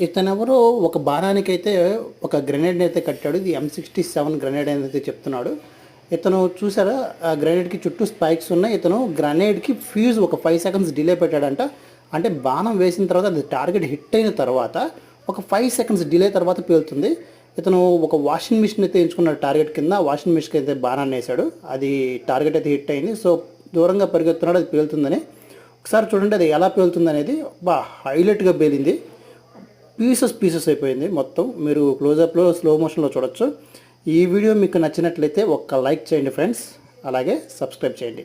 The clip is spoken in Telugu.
ఇతనెవరో ఒక బాణానికైతే ఒక గ్రెనేడ్ని అయితే కట్టాడు. ఇది M67 గ్రెనేడ్ అని అయితే చెప్తున్నాడు. ఇతను చూసారా, ఆ గ్రెనేడ్కి చుట్టూ స్పైక్స్ ఉన్నాయి. ఇతను గ్రెనేడ్కి ఫ్యూజ్ ఒక 5 సెకండ్స్ డిలే పెట్టాడంట. అంటే బాణం వేసిన తర్వాత అది టార్గెట్ హిట్ అయిన తర్వాత ఒక 5 సెకండ్స్ డిలే తర్వాత పేలుతుంది. ఇతను ఒక వాషింగ్ మిషన్ అయితే ఎంచుకున్నాడు టార్గెట్ కింద. వాషింగ్ మిషన్కి అయితే బాణాన్ని వేశాడు. అది టార్గెట్ అయితే హిట్ అయింది. సో దూరంగా పరిగెత్తున్నాడు, అది పేలుతుందని. ఒకసారి చూడండి అది ఎలా పేలుతుంది అనేది. హైలైట్గా పేలింది. పీసెస్ అయిపోయింది మొత్తం. మీరు క్లోజప్లో స్లో మోషన్లో చూడొచ్చు. ఈ వీడియో మీకు నచ్చినట్లయితే ఒక్క లైక్ చేయండి ఫ్రెండ్స్, అలాగే సబ్స్క్రైబ్ చేయండి.